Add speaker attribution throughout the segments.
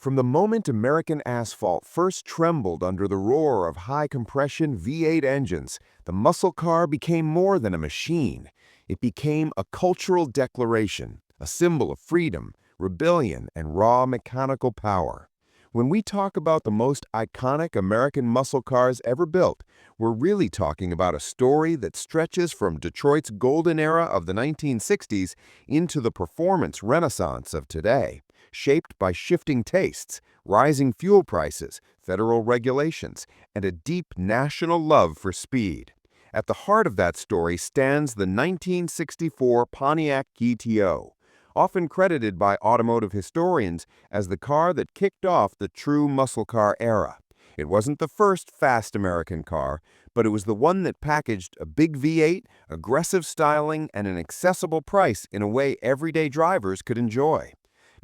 Speaker 1: From the moment American asphalt first trembled under the roar of high-compression V8 engines, the muscle car became more than a machine. It became a cultural declaration, a symbol of freedom, rebellion, and raw mechanical power. When we talk about the most iconic American muscle cars ever built, we're really talking about a story that stretches from Detroit's golden era of the 1960s into the performance renaissance of today, shaped by shifting tastes, rising fuel prices, federal regulations, and a deep national love for speed. At the heart of that story stands the 1964 Pontiac GTO, often credited by automotive historians as the car that kicked off the true muscle car era. It wasn't the first fast American car, but it was the one that packaged a big V8, aggressive styling, and an accessible price in a way everyday drivers could enjoy.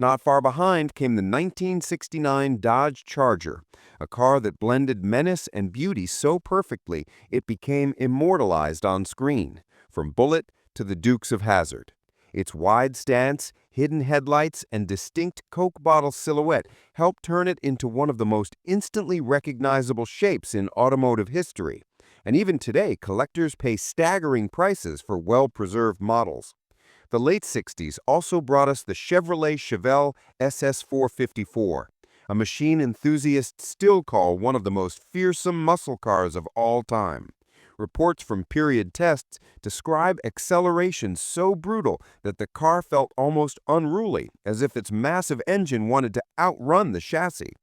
Speaker 1: Not far behind came the 1969 Dodge Charger, a car that blended menace and beauty so perfectly it became immortalized on screen, from Bullitt to the Dukes of Hazzard. Its wide stance, hidden headlights, and distinct Coke bottle silhouette helped turn it into one of the most instantly recognizable shapes in automotive history. And even today, collectors pay staggering prices for well-preserved models. The late 60s also brought us the Chevelle SS454, a machine enthusiasts still call one of the most fearsome muscle cars of all time. Reports from period tests describe acceleration so brutal that the car felt almost unruly, as if its massive engine wanted to outrun the chassis.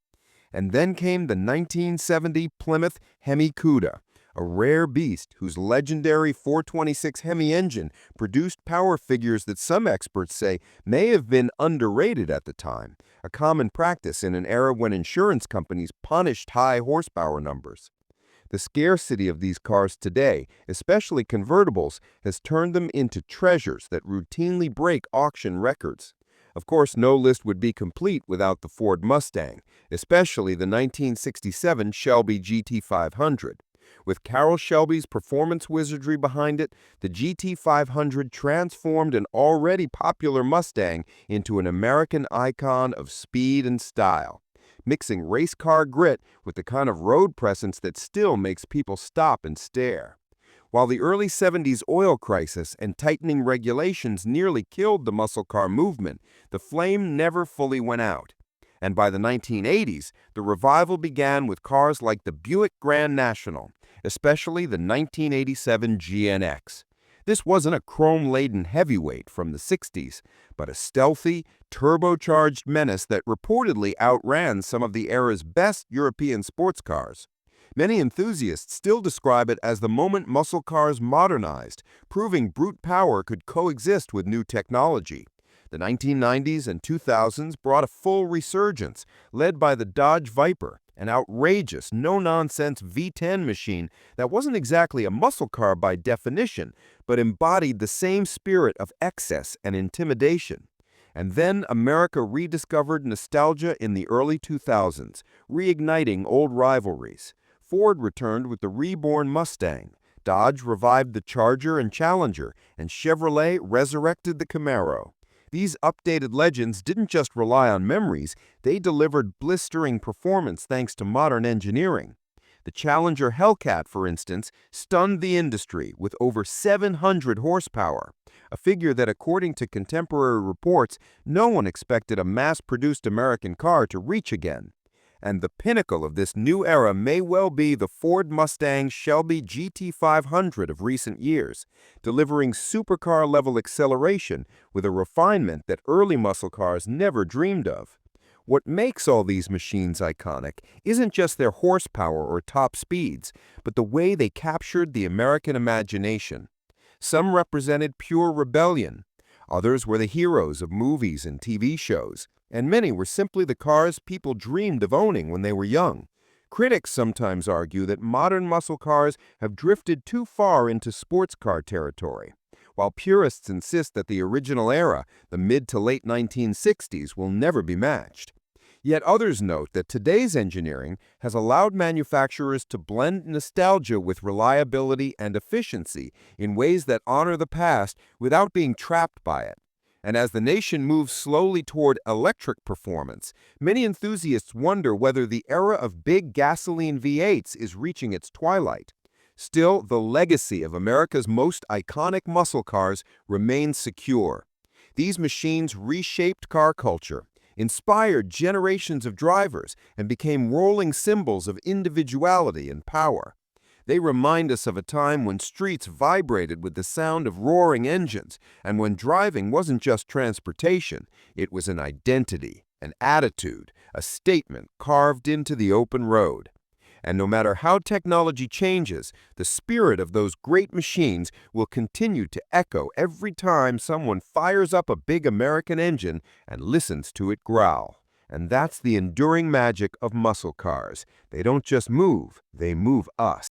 Speaker 1: And then came the 1970 Plymouth Hemi Cuda, a rare beast whose legendary 426 Hemi engine produced power figures that some experts say may have been underrated at the time, a common practice in an era when insurance companies punished high horsepower numbers. The scarcity of these cars today, especially convertibles, has turned them into treasures that routinely break auction records. Of course, no list would be complete without the Ford Mustang, especially the 1967 Shelby GT500. With Carroll Shelby's performance wizardry behind it, the GT500 transformed an already popular Mustang into an American icon of speed and style, mixing race car grit with the kind of road presence that still makes people stop and stare. While the early 70s oil crisis and tightening regulations nearly killed the muscle car movement, the flame never fully went out. And by the 1980s, the revival began with cars like the Buick Grand National, especially the 1987 GNX. This wasn't a chrome-laden heavyweight from the 60s, but a stealthy, turbocharged menace that reportedly outran some of the era's best European sports cars. Many enthusiasts still describe it as the moment muscle cars modernized, proving brute power could coexist with new technology. The 1990s and 2000s brought a full resurgence, led by the Dodge Viper, an outrageous, no-nonsense V10 machine that wasn't exactly a muscle car by definition, but embodied the same spirit of excess and intimidation. And then America rediscovered nostalgia in the early 2000s, reigniting old rivalries. Ford returned with the reborn Mustang, Dodge revived the Charger and Challenger, and Chevrolet resurrected the Camaro. These updated legends didn't just rely on memories, they delivered blistering performance thanks to modern engineering. The Challenger Hellcat, for instance, stunned the industry with over 700 horsepower, a figure that, according to contemporary reports, no one expected a mass-produced American car to reach again. And the pinnacle of this new era may well be the Ford Mustang Shelby GT500 of recent years, delivering supercar-level acceleration with a refinement that early muscle cars never dreamed of. What makes all these machines iconic isn't just their horsepower or top speeds, but the way they captured the American imagination. Some represented pure rebellion, others were the heroes of movies and TV shows, and many were simply the cars people dreamed of owning when they were young. Critics sometimes argue that modern muscle cars have drifted too far into sports car territory, while purists insist that the original era, the mid to late 1960s, will never be matched. Yet others note that today's engineering has allowed manufacturers to blend nostalgia with reliability and efficiency in ways that honor the past without being trapped by it. And as the nation moves slowly toward electric performance, many enthusiasts wonder whether the era of big gasoline V8s is reaching its twilight. Still, the legacy of America's most iconic muscle cars remains secure. These machines reshaped car culture, inspired generations of drivers, and became rolling symbols of individuality and power. They remind us of a time when streets vibrated with the sound of roaring engines, and when driving wasn't just transportation, it was an identity, an attitude, a statement carved into the open road. And no matter how technology changes, the spirit of those great machines will continue to echo every time someone fires up a big American engine and listens to it growl. And that's the enduring magic of muscle cars. They don't just move, they move us.